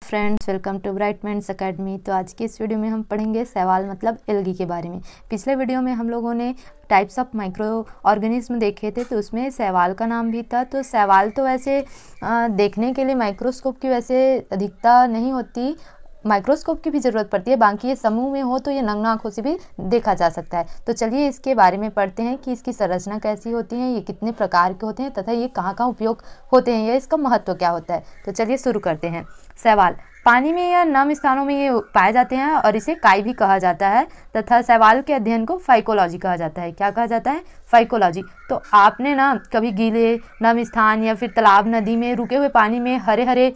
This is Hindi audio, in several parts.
Friends, welcome to bright minds academy. तो आज की इस वीडियो में हम पढ़ेंगे शैवाल मतलब एल्गी के बारे में। पिछले वीडियो में हम लोगों ने टाइप्स ऑफ माइक्रो ऑर्गेनिज्म देखे थे, तो उसमें शैवाल का नाम भी था। तो शैवाल तो वैसे देखने के लिए माइक्रोस्कोप की वैसे अधिकता नहीं होती, माइक्रोस्कोप की भी ज़रूरत पड़ती है। बाकी ये समूह में हो तो ये नग्न आँखों से भी देखा जा सकता है। तो चलिए इसके बारे में पढ़ते हैं कि इसकी संरचना कैसी होती है, ये कितने प्रकार के होते हैं तथा ये कहाँ कहाँ उपयोग होते हैं, या इसका महत्व क्या होता है। तो चलिए शुरू करते हैं। शैवाल पानी में या नम स्थानों में ये पाए जाते हैं और इसे काई भी कहा जाता है तथा शैवाल के अध्ययन को फाइकोलॉजी कहा जाता है। क्या कहा जाता है? फाइकोलॉजी। तो आपने ना कभी गीले नम स्थान या फिर तालाब, नदी में रुके हुए पानी में हरे हरे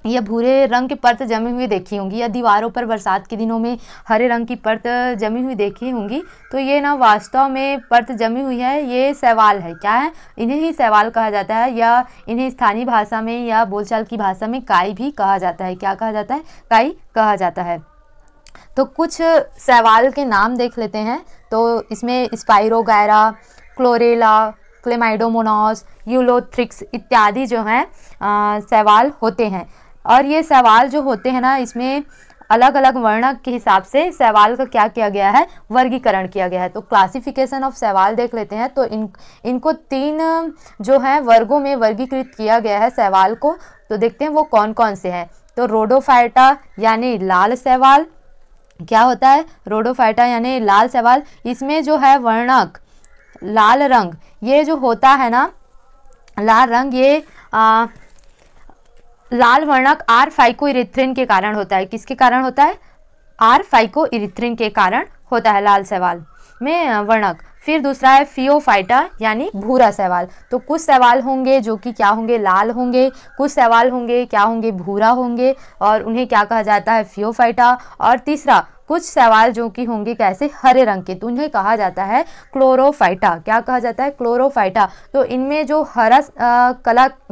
या भूरे रंग की परत जमी हुई देखी होंगी, या दीवारों पर बरसात के दिनों में हरे रंग की परत जमी हुई देखी होंगी। तो ये ना वास्तव में परत जमी हुई है, ये शैवाल है। क्या है? इन्हें ही शैवाल कहा जाता है, या इन्हें स्थानीय भाषा में या बोलचाल की भाषा में काई भी कहा जाता है। क्या कहा जाता है? काई कहा जाता है। तो कुछ शैवाल के नाम देख लेते हैं। तो इसमें स्पाइरोगैरा, क्लोरेला, क्लेमाइडोमोनास, यूलोथ्रिक्स इत्यादि जो हैं शैवाल होते हैं। और ये शैवाल जो होते हैं ना, इसमें अलग अलग वर्णक के हिसाब से शैवाल का क्या किया गया है? वर्गीकरण किया गया है। तो क्लासिफिकेशन ऑफ शैवाल देख लेते हैं। तो इनको 3 जो है वर्गों में वर्गीकृत किया गया है शैवाल को। तो देखते हैं वो कौन कौन से हैं। तो रोडोफाइटा यानी लाल शैवाल। क्या होता है? रोडोफाइटा यानी लाल शैवाल। इसमें जो है वर्णक लाल रंग, ये जो होता है ना लाल रंग, ये लाल वर्णक आर फाइकोइरिथ्रिन के कारण होता है। किसके कारण होता है? आर फाइकोइरिथ्रिन के कारण होता है लाल शैवाल में वर्णक। फिर दूसरा है फियोफाइटा यानी भूरा शैवाल। तो कुछ शैवाल होंगे जो कि क्या होंगे? लाल होंगे। कुछ शैवाल होंगे क्या होंगे? भूरा होंगे, और उन्हें क्या कहा जाता है? फियोफाइटा। और तीसरा कुछ शैवाल जो कि होंगे कैसे? हरे रंग के, तो उन्हें कहा जाता है क्लोरोफाइटा। क्या कहा जाता है? क्लोरोफाइटा। तो इनमें जो हरा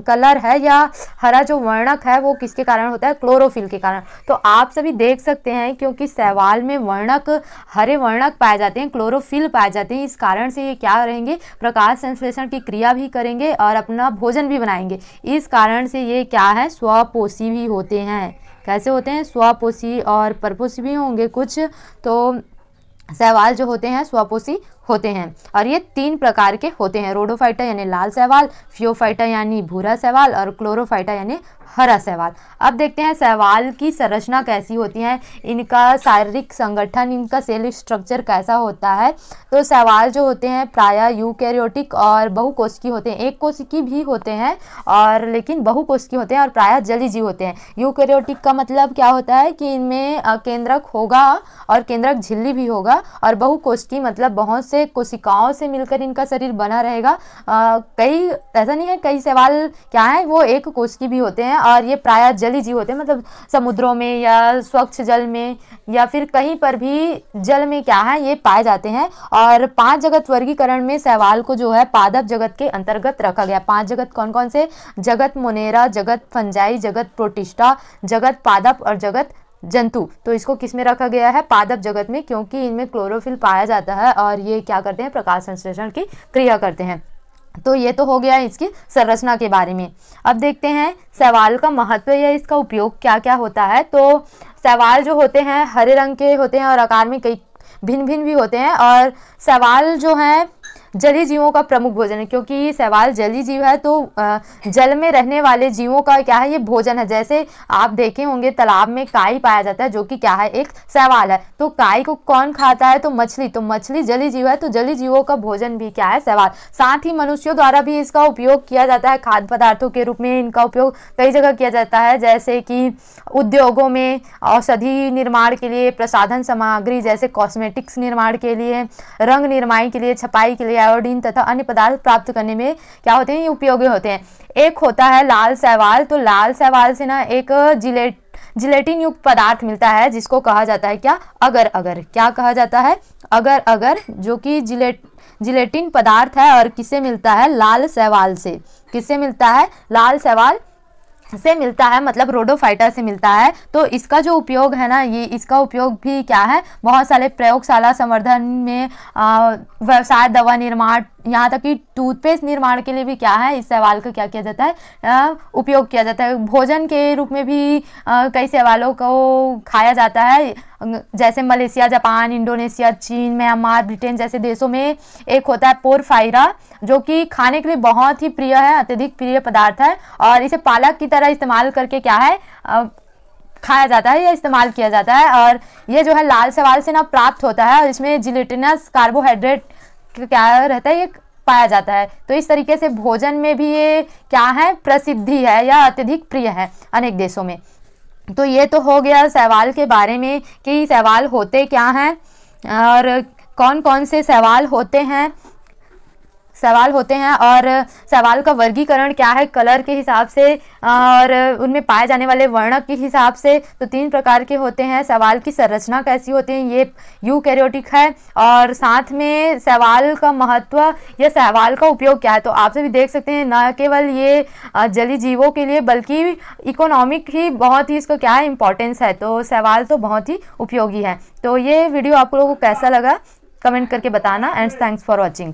कलर है या हरा जो वर्णक है वो किसके कारण होता है? क्लोरोफिल के कारण। तो आप सभी देख सकते हैं क्योंकि शैवाल में वर्णक हरे वर्णक पाए जाते हैं, क्लोरोफिल पाए जाते हैं, इस कारण से ये क्या रहेंगे? प्रकाश संश्लेषण की क्रिया भी करेंगे और अपना भोजन भी बनाएंगे। इस कारण से ये क्या है? स्वपोषी भी होते हैं। कैसे होते हैं? स्वपोषी और परपोषी भी होंगे कुछ। तो शैवाल जो होते हैं स्वपोषी होते हैं, और ये 3 प्रकार के होते हैं। रोडोफाइटा यानी लाल शैवाल, फियोफाइटा यानी भूरा शैवाल, और क्लोरोफाइटा यानी हरा शैवाल। अब देखते हैं शैवाल की संरचना कैसी होती है, इनका शारीरिक संगठन, इनका सेल स्ट्रक्चर कैसा होता है। तो शैवाल जो होते हैं प्रायः यूकैरियोटिक और बहुकोशिकीय होते हैं। एक कोशिकीय भी होते हैं और लेकिन बहुकोशिकीय होते हैं, और प्रायः जलीय जीव होते हैं। यूकैरियोटिक का मतलब क्या होता है कि इनमें केंद्रक होगा और केंद्रक झिल्ली भी होगा, और बहुकोशिकीय मतलब बहुत से कोशिकाओं से मिलकर इनका शरीर बना रहेगा। कई ऐसा नहीं है, कई शैवाल क्या है वो एक कोशिकीय भी होते हैं, और ये प्रायः जलीय जीव होते हैं, मतलब समुद्रों में या स्वच्छ जल में या फिर कहीं पर भी जल में क्या है ये पाए जाते हैं। और 5 जगत वर्गीकरण में शैवाल को जो है पादप जगत के अंतर्गत रखा गया। 5 जगत कौन कौन से? जगत मोनेरा, जगत फंजाई, जगत प्रोटिस्टा, जगत पादप और जगत जंतु। तो इसको किस में रखा गया है? पादप जगत में, क्योंकि इनमें क्लोरोफिल पाया जाता है और ये क्या करते हैं? प्रकाश संश्लेषण की क्रिया करते हैं। तो ये तो हो गया इसकी संरचना के बारे में। अब देखते हैं शैवाल का महत्व या इसका उपयोग क्या क्या होता है। तो शैवाल जो होते हैं हरे रंग के होते हैं और आकार में कई भिन्न भिन्न भी होते हैं, और शैवाल जो है जलीय जीवों का प्रमुख भोजन है, क्योंकि शैवाल जलीय जीव है। तो जल में रहने वाले जीवों का क्या है? ये भोजन है। जैसे आप देखे होंगे तालाब में काई पाया जाता है, जो कि क्या है? एक शैवाल है। तो काई को कौन खाता है? तो मछली। तो मछली जलीय जीव है, तो जलीय जीवों का भोजन भी क्या है? शैवाल। साथ ही मनुष्यों द्वारा भी इसका उपयोग किया जाता है खाद्य पदार्थों के रूप में। इनका उपयोग कई जगह किया जाता है, जैसे कि उद्योगों में औषधि निर्माण के लिए, प्रसाधन सामग्री जैसे कॉस्मेटिक्स निर्माण के लिए, रंग निर्माण के लिए, छपाई के लिए, आयोडीन तथा अन्य पदार्थ प्राप्त करने में क्या होते हैं? ये उपयोगी होते हैं। एक होता है लाल शैवाल। तो लाल शैवाल से ना एक जिलेटिन युक्त पदार्थ मिलता है, जिसको कहा जाता है क्या? अगर अगर। क्या कहा जाता है? अगर अगर, जो कि जिलेटिन पदार्थ है, और किससे मिलता है? लाल शैवाल से। किससे मिलता है? लाल शैवाल से मिलता है, मतलब रोडोफाइटा से मिलता है। तो इसका जो उपयोग है ना, ये इसका उपयोग भी क्या है? बहुत सारे प्रयोगशाला संवर्धन में, व्यवसाय, दवा निर्माण, यहाँ तक कि टूथपेस्ट निर्माण के लिए भी क्या है, इस शैवाल का क्या किया जाता है, उपयोग किया जाता है। भोजन के रूप में भी कई शैवालों को खाया जाता है, जैसे मलेशिया, जापान, इंडोनेशिया, चीन, म्यांमार, ब्रिटेन जैसे देशों में एक होता है पोरफायरा, जो कि खाने के लिए बहुत ही प्रिय है, अत्यधिक प्रिय पदार्थ है, और इसे पालक की तरह इस्तेमाल करके क्या है खाया जाता है या इस्तेमाल किया जाता है। और ये जो है लाल शैवाल से ना प्राप्त होता है, और इसमें जिलेटिनस कार्बोहाइड्रेट क्या रहता है, ये पाया जाता है। तो इस तरीके से भोजन में भी ये क्या है, प्रसिद्धि है या अत्यधिक प्रिय है अनेक देशों में। तो ये तो हो गया शैवाल के बारे में कि शैवाल होते क्या हैं और कौन कौन से शैवाल होते हैं और शैवाल का वर्गीकरण क्या है कलर के हिसाब से और उनमें पाए जाने वाले वर्णक के हिसाब से। तो 3 प्रकार के होते हैं। शैवाल की संरचना कैसी होती है, ये यूकैरियोटिक है, और साथ में शैवाल का महत्व या शैवाल का उपयोग क्या है। तो आप सभी देख सकते हैं न केवल ये जलीय जीवों के लिए बल्कि इकोनॉमिक ही बहुत ही इसका क्या है इंपॉर्टेंस है। तो शैवाल तो बहुत ही उपयोगी है। तो ये वीडियो आप लोगों को कैसा लगा कमेंट करके बताना, एंड थैंक्स फॉर वॉचिंग।